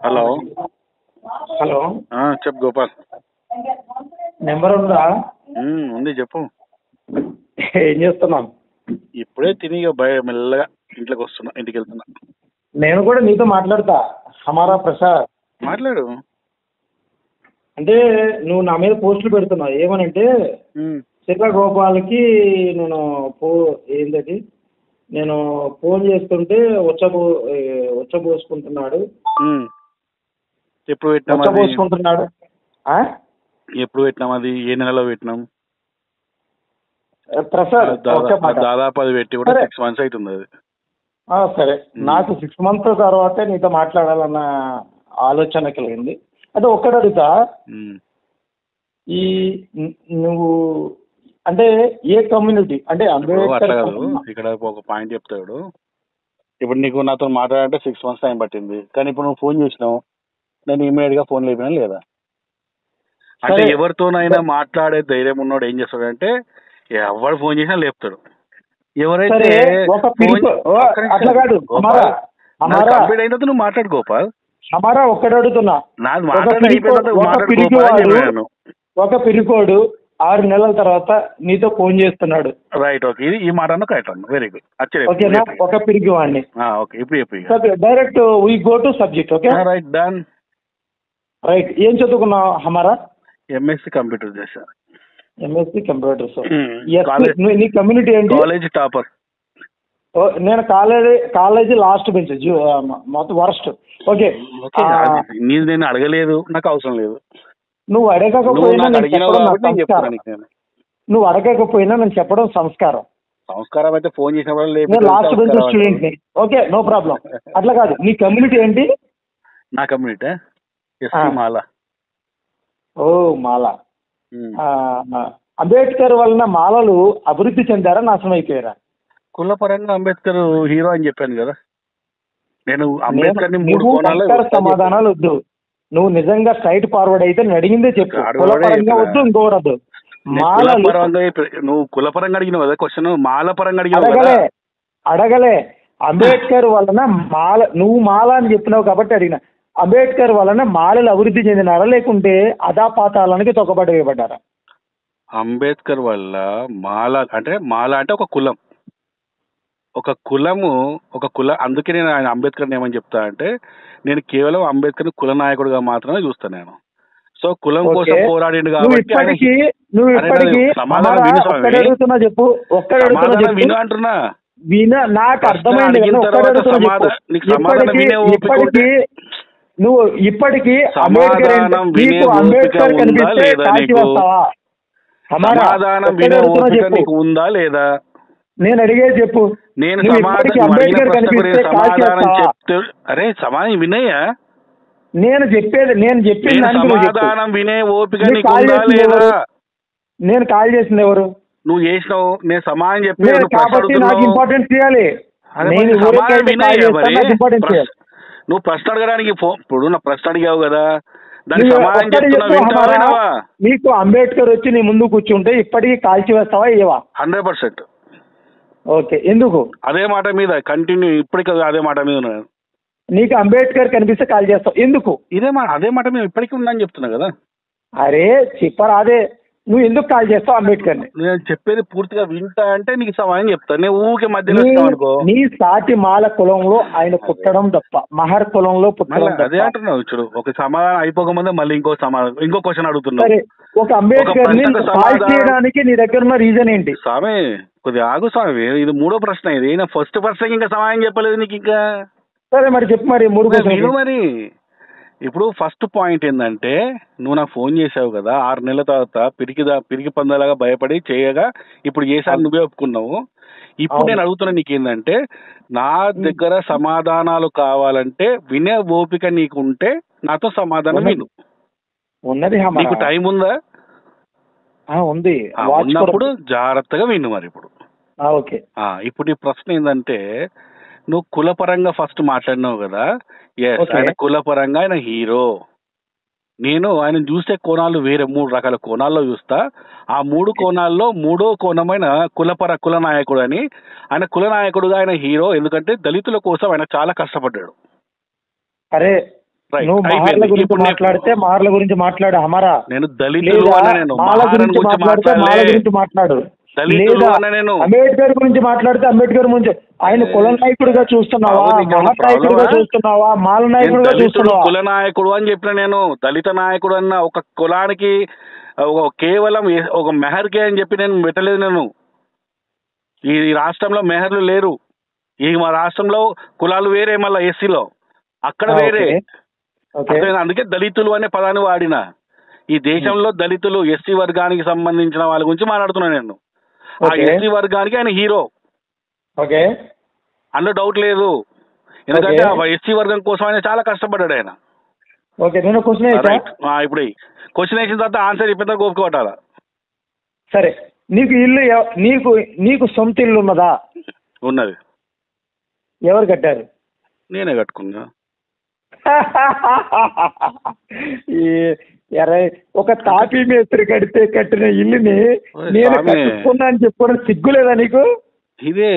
Hello. Hello, చెప్పు Gopal. Number ఉందా? ఉంది, చెప్పు. ఏం చేస్తున్నాం? ఇప్పుడే తిని ఇక మెల్లగా ఇంట్లోకి వస్తున్నా, ఇంటికి వెళ్తున్నా. నేను కూడా నీతో మాట్లాడతా. హమారా ప్రసాద్ మాట్లాడు. అంటే నువ్వు నా మీద పోస్టులు పెడుతున్నావు ఏమనంటే చిత్ర గోపాల్కి నేను ఏంటది నేను ఫోన్ చేస్తుంటే ఉచ్చబోసుకుంటున్నాడు. ఎప్పుడు పెట్టినాం? ఉచ్చబోసుకుంటున్నాడు. ఎప్పుడు పెట్టినాం? అది ఏ నెలలో పెట్టినాం? ప్రసాద్ దాదాపు అది పెట్టి కూడా 6 months అవుతుంది అది. సరే, నాకు 6 months తర్వాతే నీతో మాట్లాడాలన్న ఆలోచన కలిగింది. అంటే ఒక్కడు అడుగుతా, ఈ నువ్వు అంటే ఏ కమ్యూనిటీ? అంటే అంబేద్కర్ ఇక్కడ ఒక పాయింట్ చెప్తాడు. ఇప్పుడు నీకు నాతో మాట్లాడాలంటే 6 months టైం పట్టింది, కానీ ఇప్పుడు నువ్వు ఫోన్ చేసినావు, నేను ఇమీడియట్ గా ఫోన్ లేపినా లేదా? అంటే ఎవరితోనైనా మాట్లాడే ధైర్యం ఉన్నోడు ఏం చేస్తాడంటే ఎవరు ఫోన్ చేసినా లేపుతాడు. ఎవరైతే కంప్లీట్ అయిన నువ్వు మాట్లాడు గోపాల్. హమారా ఒక్కడు అడుగుతున్నా, ఒక పిరికోడు 6 నెలల తర్వాత నీతో ఫోన్ చేస్తున్నాడు. రైట్, ఓకే, ఇది ఈ మాట అన్న కరెక్ట్ అన్న, వెరీ గుడ్. ఓకేనా? ఒక పిరికి వాడిని. ఓకే, ఇప్పుడు direct we go to subject. Okay, right, done. Right, ఏం చదువుకున్నావు హమారా? ఎంఎస్సి కంప్యూటర్ చేశా. MSc computers. నీ కమ్యూనిటీ ఏంటి? College topper. నేను కాలేజీ లాస్ట్ బెంచ్, మొత్తం వరస్ట్. ఓకే, నేను అడగలేదు, నాకు అవసరం లేదు. నువ్వు అడగకపోయినా నేను చెప్పడం సంస్కారం. సంస్కారం అయితే ఫోన్ చేసినప్పుడు లాస్ట్ బెంచ్ స్టూడెంట్ ని. Okay, no problem. అట్లా కాదు, నీ కమ్యూనిటీ ఏంటి? నా కమ్యూనిటీ మాలా. ఓ మాలా. అంబేద్కర్ వలన మాలలు అభివృద్ధి చెందారా, నాశనం అయిపోయారా? కులపరంగా అంబేద్కర్ హీరో అని చెప్పాను కదా. నేను అంబేద్కర్ ని 3 కోణాల్లో సమాధానాలు వద్దు. నువ్వు నిజంగా స్ట్రైట్ ఫార్వర్డ్ అయితే నేను అడిగిందే చెప్పు. కులపరంగా వద్దు, ఇంకోరద్దు. నువ్వు కులపరంగా అడిగినావు కదా క్వశ్చన్, మాల పరంగా అడగలే. అంబేద్కర్ వలన నువ్వు మాల అని చెప్పినావు కాబట్టి అడిగిన. అంబేద్కర్ వలన మాలలు అభివృద్ధి చెందినారా, లేకుంటే అధాపాతాలనికి తొక్కబడి వేయబడ్డారా? అంబేద్కర్ వల్ల మాల అంటే ఒక కులము అందుకే నేను ఆయన అంబేద్కర్ ఏమని చెప్తా అంటే, నేను కేవలం అంబేద్కర్ కుల నాయకుడిగా మాత్రమే చూస్తాను నేను. సో కులం కోసం పోరాడిండు కాబట్టి విను అంటున్నా. నాకు అర్థమైంది. నువ్వు ఇప్పటికీ సమాధానం వినే ఓపిక ఉందా లేదా నీకు? సమాధానం వినే ఓపిక నీకు ఉందా లేదా? నేను అడిగేది చెప్పు. నేను సమాధానం చెప్తే అరే సమాధానం వినయ్యా. నేను చెప్పేది సమాధానం వినే ఓపిక నీకు ఉందా లేదా? నేను కాల్ చేసింది ఎవరు? నువ్వు చేసినావు. నేను సమాధానం చెప్పాను కాబట్టి నాకు ఇంపార్టెన్స్ చేయాలి. నువ్వు ప్రశ్న అడగడానికి ఇప్పుడు నా ప్రశ్న అడిగావు కదా, దానికి సమాధానం చెప్తున్నా. నీకు అంబేద్కర్ వచ్చి నీ ముందు కూర్చుంటే ఇప్పటికీ కాల్చి వేస్తావా? ఇవ్వవా? 100%. ఓకే, ఎందుకు? అదే మాట మీద కంటిన్యూ, ఇప్పటికీ అదే మాట మీద ఉన్నాను. నీకు అంబేద్కర్ కనిపిస్తే కాల్ చేస్తావు, ఎందుకు? అదే మాట మీద ఇప్పటికీ ఉందని చెప్తున్నా కదా. అరే చెప్పరా, అదే నువ్వు ఎందుకు కాల్ చేస్తావు అంబేద్కర్ని? నేను చెప్పేది పూర్తిగా వింటా అంటే నీకు సమాధానం చెప్తాను. నేను ఊరికే మధ్యలో అనుకో. నీ సాటి మాల కులంలో ఆయన పుట్టడం తప్ప, మహర్ కులంలో పుట్టడం. అదే అంటున్నావు చూడు. ఒక సమాధానం అయిపోకముందే మళ్ళీ ఇంకో క్వశ్చన్ అడుగుతున్నావు. సరే, ఒక అంబేద్కర్ ని కాల్ చేయడానికి నీ దగ్గర ఉన్న రీజన్ ఏంటి? స్వామి కొద్దిగా ఆగు స్వామి, ఇది 3వ ప్రశ్న. ఇది నా ఫస్ట్ ప్రశ్నకి ఇంకా సమాధానం చెప్పలేదు నీకు ఇంకా. సరే మరి చెప్పు. మరి 3 మరి ఇప్పుడు ఫస్ట్ పాయింట్ ఏంటంటే, నువ్వు నాకు ఫోన్ చేసావు కదా 6 నెలల తర్వాత పిరికి పందలాగా భయపడి చేయగా ఇప్పుడు చేసాను, నువ్వే ఒప్పుకున్నావు. ఇప్పుడు నేను అడుగుతున్నా నీకేందంటే, నా దగ్గర సమాధానాలు కావాలంటే వినే ఓపిక నీకు ఉంటే నాతో సమాధానం విను. ఉన్నది. నీకు టైం ఉందా? ఉంది. ఉన్నప్పుడు జాగ్రత్తగా విను. మరి ఇప్పుడు ఓకే. ఇప్పుడు ఈ ప్రశ్న ఏంటంటే, నువ్వు కులపరంగా ఫస్ట్ మాట్లాడినావు కదా. ఆయన కులపరంగా ఆయన హీరో. నేను ఆయన చూసే కోణాలు వేరే 3 రకాల కోణాల్లో చూస్తా. ఆ 3 కోణాల్లో 3వ కోణమైన కుల నాయకుడు అని. ఆయన కుల నాయకుడుగా ఆయన హీరో, ఎందుకంటే దళితుల కోసం ఆయన చాలా కష్టపడ్డాడు. అరే Right. నువ్వు మహర్ల అయిపోయింది. గురించి ఇప్పుడు మాట్లాడితే మహర్ల గురించి మాట్లాడు హమారా. నేను దళితులు లేదా అన్న నేను మాల మహారాణి గురించి గురించి మాట్లాడితే మాల మాట్లాడలే. గురించి మాట్లాడు. దళితులు లేదా అన్న నేను అంబేద్కర్ గురించి మాట్లాడితే అంబేద్కర్ గురించి ఆయన కుల నాయకుడిగా చూస్తున్నావా, బాబు, నీకేమైనా మహా నాయకుడిగా ప్రాబ్లమా? చూస్తున్నావా, మాల నేను నాయకుడిగా దళితుడు చూస్తున్నావా? కుల నాయకుడు అని చెప్పిన నేను దళిత నాయకుడు అన్న ఒక కులానికి కేవలం ఒక మెహర్కే అని చెప్పి నేను పెట్టలేదు. నేను ఈ రాష్ట్రంలో మెహర్లు లేరు. ఈ మా రాష్ట్రంలో కులాలు వేరే, మళ్ళీ ఎస్సీలో అక్కడ వేరే. ఓకే. అందుకే దళితులు అనే పదాన్ని వాడిన. ఈ దేశంలో దళితులు ఎస్సీ వర్గానికి సంబంధించిన వాళ్ళ గురించి మాట్లాడుతున్నాను నేను. ఆ ఎస్సీ వర్గానికి ఆయన హీరో, ఓకే, అందులో డౌట్ లేదు. ఎందుకంటే ఆ ఎస్సీ వర్గం కోసం ఆయన చాలా కష్టపడ్డాడు ఆయన. ఓకే. నేను క్వశ్చన్ రైట్. ఇప్పుడు క్వశ్చన్ వేసిన తర్వాత ఆన్సర్ చెప్పిన గోపిక కొట్టాలా? సరే, నీకు ఇల్లు నీకు సొంత ఇల్లు ఉన్నదా? ఉన్నది. ఎవరు కట్టారు? నేనే కట్టుకున్నా. ఒక తాపీ మేస్త్రి కట్టిన ఇల్లుని నేను కట్టుకున్నా అని చెప్పుకోవడం సిగ్గులేదా నీకు? ఇదే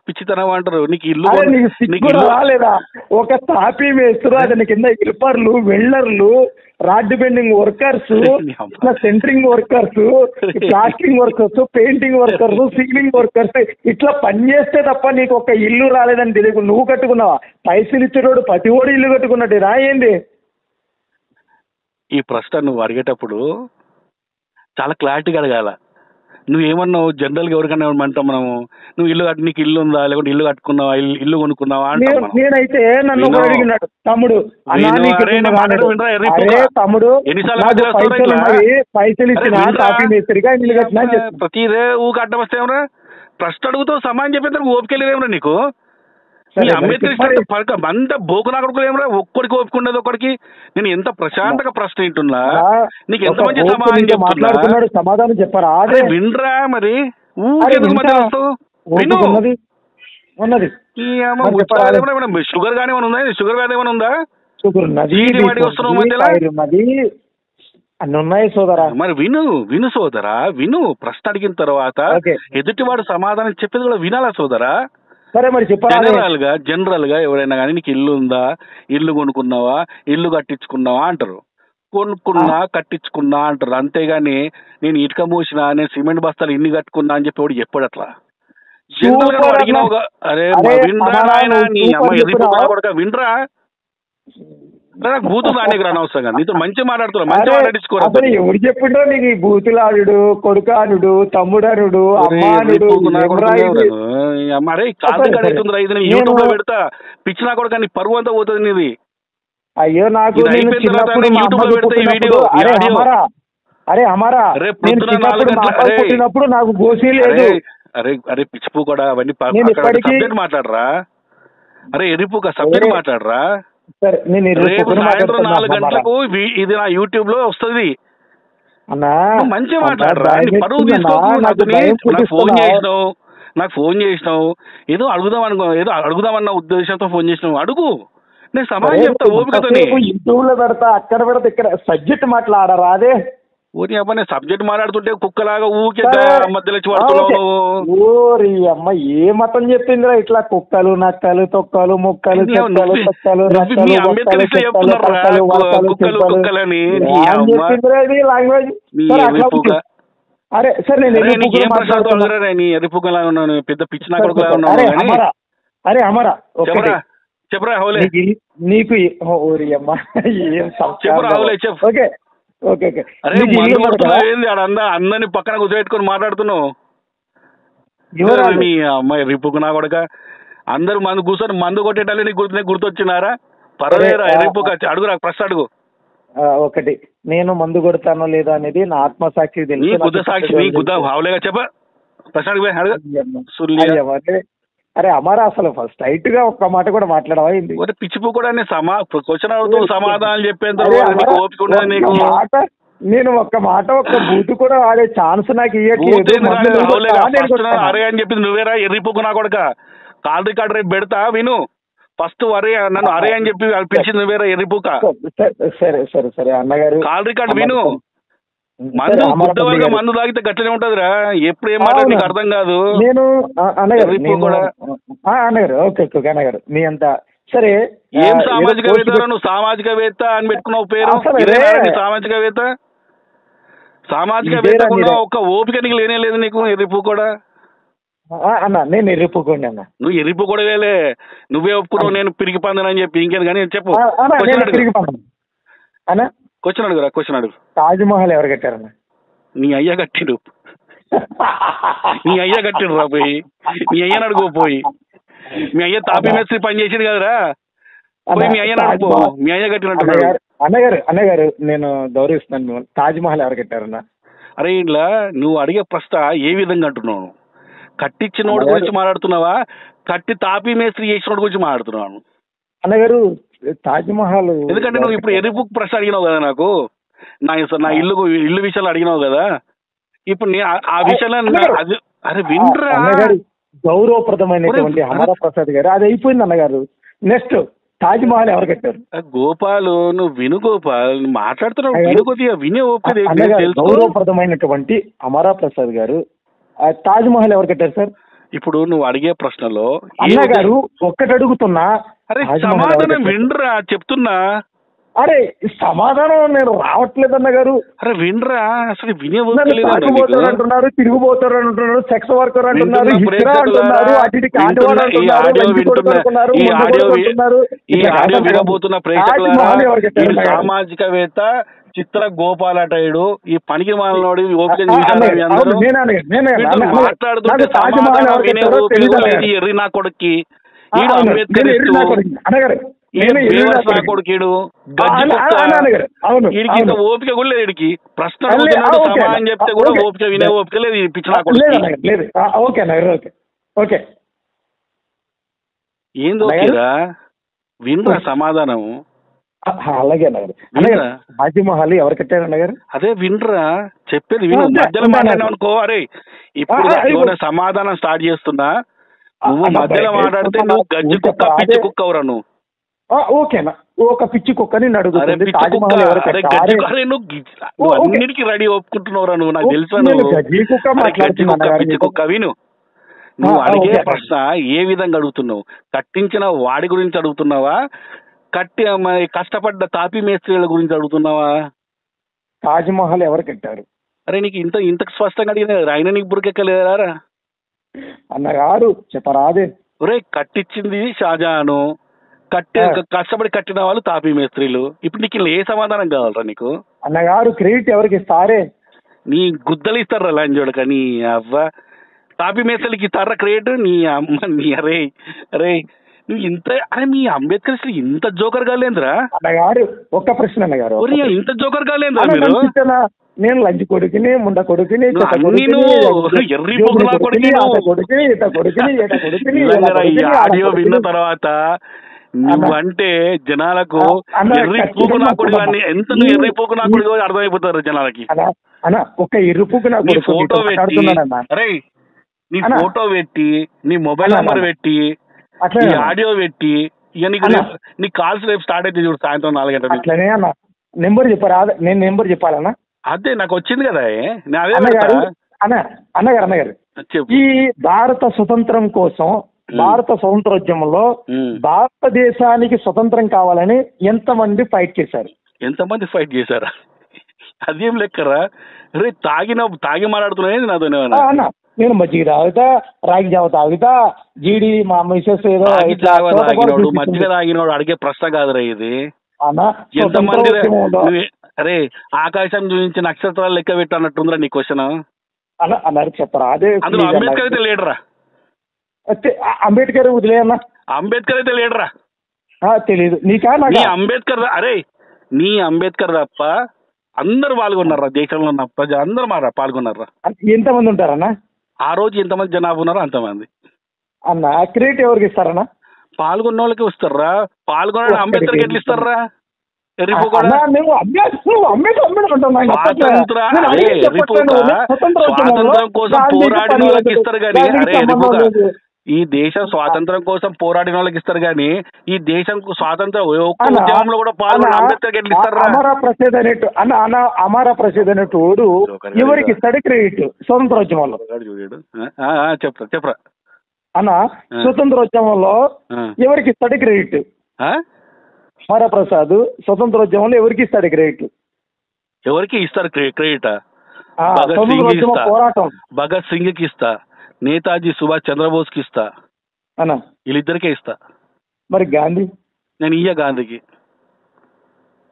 పిచ్చితనం అంటారు. నీకు ఇల్లు సిగ్గు రాలేదా? ఒక తాపీ మేస్త్రి, అతని కింద ఇల్పర్లు, వెల్డర్లు, రాడ్ బెండింగ్ వర్కర్స్, ఇట్లా centering workers, plastering workers, painting workers, ceiling workers, ఇట్లా పని చేస్తే తప్ప నీకు ఒక ఇల్లు రాలేదని తెలియదు. నువ్వు కట్టుకున్నావా? పైసలు ఇచ్చేటోడు ప్రతి ఓడి ఇల్లు కట్టుకున్నట్టు రాయింది. ఈ ప్రశ్న నువ్వు అడిగేటప్పుడు చాలా క్లారిటీగా అడగాల. నువ్వేమన్నావు? జనరల్గా ఎవరికన్నా ఏమంటాం మనము, నువ్వు ఇల్లు కట్టి నీకు ఇల్లు ఉందా, లేకుంటే ఇల్లు కట్టుకున్నావా, ఇల్లు కొనుక్కున్నావా అంటాం. నేనైతే నన్ను అడిగినాడు, తమ్ముడు పైసలు ఇచ్చిన తాపీ మేస్త్రిగా ఇల్లు కట్టినా ప్రతిదే ఊకి అడ్డం వస్తే ఏమరా ప్రశ్న అడుగుతావు, సమానం చెప్పేందుకు ఓపికెళ్ళేదేమరా నీకు? అంబేద్కర్ అంత బోకు నాకొడుకు ఏమరా? ఒక్కడికి ఓపిక ఒక్కడికి. నేను ఎంత ప్రశాంతంగా ప్రశ్న వింటున్నా, నీకు ఎంత మంచి సమాధానం చెప్తున్నా. సమాధానం చెప్పారా? అదే వినరా మరి, ఊకెందుకు మధ్య వస్తావు? విను. షుగర్ గానీ ఏమైనా ఉందా? షుగర్ గానీ ఏమైనా ఉందా? వాడి వస్తున్నావు మధ్యలో అన్ని ఉన్నాయి సోదరా. మరి విను సోదరా, విను. ప్రశ్న అడిగిన తర్వాత ఎదుటివాడు సమాధానం చెప్పేది కూడా వినాలా సోదరా? సరే మరి చెప్పాలి. జనరల్ గా ఎవరైనా కానీ నీకు ఇల్లు ఉందా, ఇల్లు కొనుక్కున్నావా, ఇల్లు కట్టించుకున్నావా అంటారు. కొనుక్కున్నా కట్టించుకున్నా అంటారు. అంతేగాని నేను ఇటుక మూసినా, నేను సిమెంట్ బస్తాలు ఇన్ని కట్టుకున్నా అని చెప్పి వాడు చెప్పాడు. అట్లా జనరల్ గా అడిగినావుగా. అరే వినరా నాయన, నీ అమ్మ ఎదురు వినరా? బూతులు రానికి అనవసరంగా. నీతో మంచి మాట్లాడుతున్నా, మంచి మాట్లాడించుకోరా. ఎవరు చెప్పిండో నీకు బూతులాడు, కొడుకానుడు, తమ్ముడనుడు, అమ్మానుడు. అరే కాదు కడుతుందిరా, ఇది నేను యూట్యూబ్ లో పెడతా. పిచ్చినా కూడా కానీ పరువు అంతా పోతుంది నీది. అయ్యో నాకు యూట్యూబ్ లో పెడతా ఈ వీడియో. అరే అమారా, పుట్టినప్పుడు నాకు గోసీ లేదు. అరే పిచ్చిపూ కూడా అవన్నీ సబ్జెక్ట్ మాట్లాడరా. అరే ఎరిపుక సబ్జెక్ట్ మాట్లాడరా. రేపు సాయంత్రం 4 గంటలకు ఇది నా యూట్యూబ్ లో వస్తుంది. మంచిగా మాట్లాడరా. పరువు తీసుకోకు. నాకు ఫోన్ చేసినావు ఏదో అడుగుదామన్న ఉద్దేశంతో ఫోన్ చేసినావు. అడుగు, నేను సమాధానం చెప్తా ఓపికతో. యూట్యూబ్ లో పెడతా, అక్కడ పెడతా, ఇక్కడ సబ్జెక్ట్ మాట్లాడరా. అదే ఓరి అమ్మ, నేను సబ్జెక్ట్ మాట్లాడుతుంటే కుక్కలాగా ఊకే మధ్యలో పడుతున్నావు. ఓరి అమ్మ, ఏ మతం చెప్పిందిరా ఇట్లా కుక్కలు, నక్కలు, తొక్కలు, ముక్కలు, చెక్కలు, లాంగ్వేజ్. అరే సరే, పెద్ద పిచ్చి నా కొడుకులా ఉన్నావు. అరే అమరా చెప్పరా హౌలే, నీకు ఓరి అమ్మ ఏం చెప్పరా హౌలే చెప్పు. Okay okay okay. అరే ఏంది అందరిని పక్కన కూర్చోబెట్టుకొని మాట్లాడుతున్నావు. నీ అమ్మాయి రిపుకు నా కొడక, అందరు మందు కూర్చొని మందు కొట్టేటాలి నీకు గుర్తొచ్చినారా? పర్వాలేరా రిపుక, అడుగురా ప్రశ్న అడుగు. ఒకటి, నేను మందు కొడతానో లేదా అనేది నా ఆత్మసాక్షి తెలుసు. నీ గుద్ద సాక్షి, నీ గుద్ద హావులేగా చెప్ప ప్రశ్న అడుగు. అరే అమరా, అసలు స్ట్రైట్ గా ఒక్క మాట కూడా మాట్లాడవా? పిచ్చిపూ కూడా క్వశ్చన్ అడుగుతూ సమాధానం చెప్పేంత ఓపిక ఉండదు నీకు. నేను ఒక్క మాట ఒక్క బూతు కూడా ఆడే ఛాన్స్ నాకు ఇవ్వట్లేదు. అరే అని చెప్పింది నువ్వేరా ఎర్రిపోకు నా కొడక. కాల్ రికార్డ్ రేపు పెడతా విను. ఫస్ట్ అరే నన్ను అరే అని చెప్పి పిలిచింది నువ్వేరా ఎర్రిపోక. సరే సరే సరే అన్నగారు, కాల్ రికార్డ్ విను. మందు తాగితే గట్లనే ఉంటదిరా. ఎప్పుడు ఏం మాట నీకు అర్థం కాదు. నేను అన్నగారు ఓకే ఓకే అన్నగారు, మీ అంత సరే ఏం సామాజికవేత్త నువ్వు? సామాజికవేత్త అని పెట్టుకున్నావు పేరు. సామాజికవేత్త సామాజికవేత్తకున్న ఒక్క ఓపిక నీకు లేనే లేదు నీకు. ఎర్రిపు కూడా అన్న నేను ఎర్రిపోకండి అన్న. నువ్వు ఎర్రిపు కూడా వేలే, నువ్వే ఒప్పుకున్నావు నేను పిరికి పందనని చెప్పి. ఇంకేది కానీ చెప్పు. క్వశ్చన్ అడుగురా, క్వశ్చన్ అడుగు. తాజ్మహల్ ఎవరు కట్టారన్న? నీ అయ్య కట్టిడు. నీ అయ్య కట్టిడు రా పోయి. నీ అయ్యని అడుగు పోయి. మీ అయ్య తాపీ మేస్త్రి పని చేసింది కదరా, పోయి మీ అయ్యని అడుగు. మీ అయ్య కట్టినట్టు. అన్నగారు నేను గౌరవిస్తున్నాను. తాజ్మహల్ ఎవరు కట్టారన్న? అరే ఇట్లా నువ్వు అడిగే ప్రశ్న ఏ విధంగా అంటున్నావు? కట్టించినోడు గురించి మాట్లాడుతున్నావా, కట్టి తాపీ మేస్త్రి చేసినోడు గురించి మాట్లాడుతున్నాను? అన్నగారు తాజ్మహల్ ఎందుకంటే నువ్వు ఇప్పుడు ఎర్రిపు ప్రశ్న అడిగినావు కదా నాకు. నా ఇల్లు విషయాలు అడిగినావు కదా. ఇప్పుడు నేను ఆ విషయంలో అరే వినరా, గౌరవప్రదమైనటువంటి అమరా ప్రసాద్ గారు అది అయిపోయింది అన్నగారు. నెక్స్ట్ తాజ్మహల్ ఎవరు కట్టారు? గోపాల్ నువ్వు విను గోపాల్, మాట్లాడుతున్నావు విను కొద్దిగా, వినే ఓపిక. గౌరవప్రదమైనటువంటి అమరా ప్రసాద్ గారు తాజ్మహల్ ఎవరు కట్టారు సార్? ఇప్పుడు నువ్వు అడిగే ప్రశ్నలో అన్నగారు ఒక్కటి అడుగుతున్నా. అరే సమాధానం వినరా చెప్తున్నా. అరే సమాధానం నేను రావట్లేదు అన్నగారు. అరే వినరా, అసలు వినే అంటున్నారు, తిరిగిపోతారు అంటున్నారు, సెక్స్ వర్కర్ అంటున్నారు, ఈ ఆడియో వినబోతున్న ప్రేక్షకుల సామాజికవేత్త చిత్ర గోపాలటయుడు ఈ పనికి మాలనోడు ఓపిక మాట్లాడుతుంటే ఎర్రి నా కొడుక్కి ఈడు అంబేద్కర్ నా కొడుకీడు వీడికి ఇంత ఓపిక కూడా లేదు. వీడికి ప్రశ్న సమాధానం చెప్తే కూడా ఓపిక వినే ఓపిక లేదు. పిచ్చి నా కొడుకు ఏందో వినరా సమాధానం. అలాగే తాజ్మహల్ ఎవరు కట్టారు అన్నగారు? అదే వినరా చెప్పేది విను. మధ్యలో మాట్లాడినావు అనుకో, అరే ఇప్పుడు సమాధానం స్టార్ట్ చేస్తున్నా, నువ్వు మధ్యలో మాట్లాడితే నువ్వు గజ్జి కుక్క పిచ్చి కుక్క ఎవరా నువ్వు? ఓకేనా, ఒక పిచ్చి కుక్కని అన్నిటికి రెడీ ఒప్పుకుంటున్నావురా నువ్వు. నాకు తెలుసా నువ్వు పిచ్చి కుక్క. విను, నువ్వు అడిగే ప్రశ్న ఏ విధంగా అడుగుతున్నావు? కట్టించిన వాడి గురించి అడుగుతున్నావా, కష్టపడ్డ తాపీ మేస్త్రీల గురించి అడుగుతున్నావా? తాజ్మహల్ ఎవరు కట్టారు? అరే నీకు ఇంత స్పష్టంగా అడిగిన ఆయన నీకు బురికెక్కలేదా అన్నగారు చెప్పరాదే? ఒరే కట్టించింది షాజహాను, కష్టపడి కట్టిన వాళ్ళు తాపీ మేస్త్రీలు. ఇప్పుడు నీకు ఏ సమాధానం కావాలరా నీకు? అన్నగారు క్రెడిట్ ఎవరికి ఇస్తారే? నీ గుద్దలు ఇస్తారా లంజోడక? నీ అవ్వ తాపీ మేస్త్రీలకి ఇస్తారా క్రెడిట్? నీ అమ్మ నీ అరే అరే నువ్వు ఇంత అరే మీ అంబేద్కర్ ఇంత జోకర్ కాలేదురా అన్నగారు. ఒక్క ప్రశ్న అన్నగారు, ఇంత జోకర్ కాలేదురా మీరు? నేను లంచ్ కొడుకుని, ముండ కొడుకుని, ఆడియో విన్న తర్వాత నువ్వంటే జనాలకు ఎర్రి పూకు నా కొడుకు ఎంత ఎర్రి పూకు నా కొడుకు అర్థమైపోతారు జనాలకి. ఒక ఎర్రిపూకు నీ ఫోటో పెట్టి, అరే నీ ఫోటో పెట్టి, నీ మొబైల్ నెంబర్ పెట్టి, నీ ఆడియో పెట్టి, ఇక నీ కాల్స్ రేపు స్టార్ట్ అయితే చూడు సాయంత్రం 4 గంటలకు. అట్లనే అన్న నెంబర్ చెప్పారా? నేను నెంబర్ చెప్పాలన్నా? అదే నాకు వచ్చింది కదా. అన్నగారు ఈ భారత స్వతంత్రం కోసం, భారత స్వతంత్రోద్యమంలో భారతదేశానికి స్వతంత్రం కావాలని ఎంతమంది ఫైట్ చేశారు? ఎంతమంది ఫైట్ చేశారా? అదేం లెక్కరా? రే తాగి మాట్లాడుతున్నాయి నాతో. నేను మజ్జిగ తాగుతా, రాగి జావ తాగుతా, జీడి మా మిసెస్ మజ్జిగ తాగినోడు అడిగే ప్రశ్న కాదురా ఇది. ఎంతమంది? అరే ఆకాశం చూపించి నక్షత్రాలు లెక్క పెట్టు అన్నట్టుందిరా నీ క్వశ్చన్. అన్నారు చెప్పరా? అదే అందులో అంబేద్కర్ అయితే లేడరా? అంబేద్కర్ వదిలేయన్నా. అంబేద్కర్ అయితే లేడరా? తెలీదు నీకా? నీ అంబేద్కర్ అరే నీ అంబేద్కర్ తప్ప అందరు పాల్గొన్నారా? దేశంలో ఉన్న ప్రజలు అందరూ పాల్గొన్నారా? ఎంతమంది ఉంటారన్నా? ఆ రోజు ఎంతమంది జనాభా ఉన్నారో అంతమంది. అన్న క్రెడిట్ ఎవరికి ఇస్తారన్నా? పాల్గొన్న వాళ్ళకి వస్తారా? పాల్గొన్న అంబేద్కర్కి ఎట్లా ఇస్తారా? స్వాతంత్రం కోసం పోరాడిన వాళ్ళకి ఇస్తారు కానీ, అరే ఈ దేశం స్వాతంత్రం కోసం పోరాడిన వాళ్ళకి ఇస్తారు కానీ ఈ దేశం స్వాతంత్ర ఉద్యమంలో కూడా పాల్గొన్న అంబేద్కర్ ఎట్లా ఇస్తారా? అమరా ప్రసాద్ అనేటోడు ఎవరికి ఇస్తాడు క్రెడిట్ స్వతంత్రోద్యమంలో? చెప్పరా అన్న స్వతంత్రోద్యమంలో ఎవరికి ఇస్తాడు క్రెడిట్? ఆ? అమరప్రసాద్ స్వతంత్రోద్యమంలో ఎవరికి ఇస్తాడు క్రెడిట్? ఎవరికి ఇస్తారు క్రెడిట్? స్వతంత్రోద్యమ పోరాటం భగత్ సింగ్ కి ఇస్తా, నేతాజీ సుభాష్ చంద్రబోస్ కి ఇస్తా, అన్న వీళ్ళిద్దరికే ఇస్తా. మరి గాంధీ? నేను ఇయ్య గాంధీకి.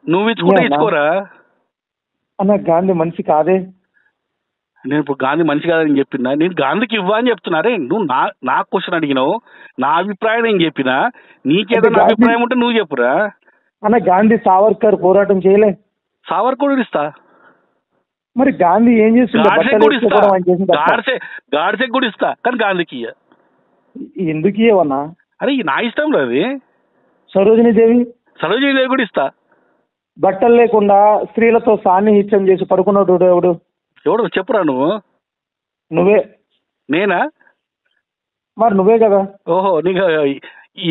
నువ్వు ఇచ్చుకుంటే ఇచ్చుకోరా అన్న. గాంధీ మనిషి కాదే. నేను ఇప్పుడు గాంధీ మనిషి కాదని చెప్పినా, నేను గాంధీకి ఇవ్వ అని చెప్తున్నారే. నువ్వు నా క్వశ్చన్ అడిగినావు, నా అభిప్రాయం నేను చెప్పినా, నీకేదైనా అభిప్రాయం ఉంటే నువ్వు చెప్పురా. అన్న గాంధీ సావర్కర్ పోరాటం చేయలే? సావర్కర్ ఇస్తా. మరి గాంధీ ఏం చేస్తుండే? గాడ్సే కూడా ఇస్తా, కానీ గాంధీకి ఎందుకు ఇవ్వన్నా? అరే నా ఇష్టం లేదు. సరోజినీదేవి కూడా ఇస్తా. బట్టలు లేకుండా స్త్రీలతో సాన్నిహిత్యం చేసి పడుకున్నాడు ఎవడు? ఎవడు చెప్పురా నువ్వు? నువ్వే. నేనా? మరి నువ్వే కదా. ఓహో, నీకు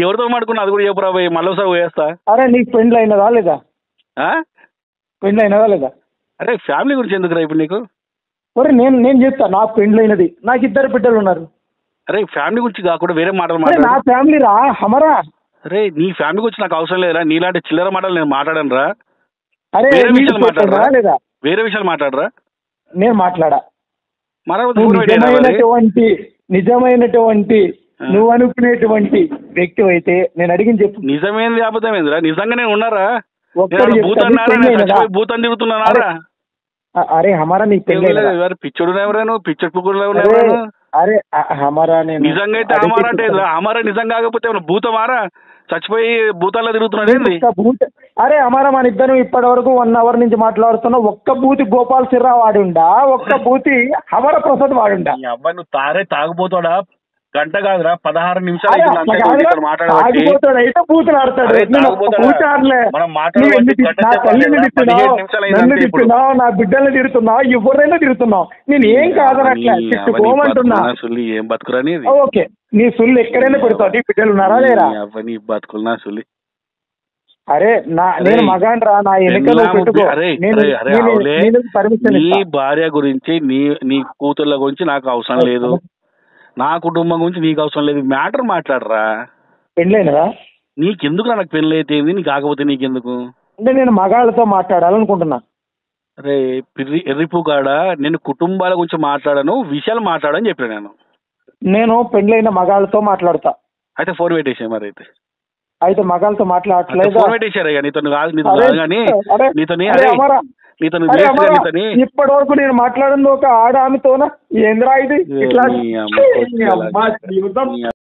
ఎవరితో మాడుకున్నా అది కూడా చెప్పురా పోయి, మళ్ళీసారి పోయేస్తా. అరే నీకు పెండ్లు అయినదా లేదా? పెండ్లు అయినదా లేదా? అరే ఫ్యామిలీ గురించి ఎందుకురా ఇప్పుడు నీకు? ఒరే నేను చెప్తా, నాకు పెండ్లు అయినది, నాకు 2 బిడ్డలు ఉన్నారు. అరే ఫ్యామిలీ గురించి కాకుండా వేరే మాటలు మాట్లాడు. నా ఫ్యామిలీ రా హమరా. అరే నీ ఫ్యామిలీ గురించి నాకు అవసరం లేదురా. నీలాంటి చిల్లర మాటలు నేను మాట్లాడను రా. అరే వేరే విషయాలు మాట్లాడరా లేదా? వేరే విషయాలు మాట్లాడరా. నేను మాట్లాడా. నిజమైనటువంటి నువ్వు అనుకునేటువంటి వ్యక్తి అయితే నేను అడిగిన చెప్పు. నిజమేంది అబద్ధం ఏందిరా? నిజంగా నేను ఉన్నారా? భూతం తిరుగుతున్నారా? అరే హమారా నీకు పిచ్చోడు ఎవరైనా పిచ్చడు పుక్కుడు. అరే హమారా నిజంగా అయితే హమారా అంటే హమారా నిజం కాకపోతే భూతమారా చచ్చిపోయి భూతాల్లో తిరుగుతున్నాడు. అరే హమారా మన ఇద్దరు ఇప్పటి వరకు 1 అవర్ నుంచి మాట్లాడుతున్నా. ఒక్క బూతి గోపాల్ సిర్రా వాడుండా, ఒక్క బూతి హమర ప్రసాద్ వాడుండా. అబ్బాయి నువ్వు తాగిపోతాడా? గంట కాదురా 16 నిమిషాలు అయితే బూతులు ఆడతాడు. నా బిడ్డల్ని తిడుతున్నావు, ఎవరైనా తిడుతున్నావు, నేను ఏం కాదనట్లే, తిట్టుకోమంటున్నా. ఏం బతుకురాని? ఓకే, నీ సుల్లు ఎక్కడైనా పెడతావు. నీ బిడ్డలు ఉన్నారా లేరా? నీ బతుకులు నా సుల్లి. అరే నేను మగాన్ రా, నా ఎన్నికలు పెట్టుకో. నీ భార్య గురించి నీ కూతుర్ల గురించి నాకు అవసరం లేదు, నా కుటుంబం గురించి నీకు అవసరం లేదు. మ్యాటర్ మాట్లాడరా. పెళ్ళైనరా నీకెందుకు? నాకు పెళ్ళి అయితే నీకు కాకపోతే నీకెందుకు? అంటే నేను మగాళ్ళతో మాట్లాడాలనుకుంటున్నా. అరే ఎర్రిపు కాడ నేను కుటుంబాల గురించి మాట్లాడను, విషయాలు మాట్లాడని చెప్పాను. నేను పెళ్ళైన మగాళ్ళతో మాట్లాడతా. అయితే 4 పెట్టేసా. మరి అయితే మగాళ్ళతో మాట్లాడట్లేదు. 4 పెట్టేశారు. నీతో కాదు, నీతో కాదు కానీ నీతో ఇప్పటి వరకు నేను మాట్లాడింది ఒక ఆడ ఆమెతోనా? ఏంద్రా ఇది? ఇట్లా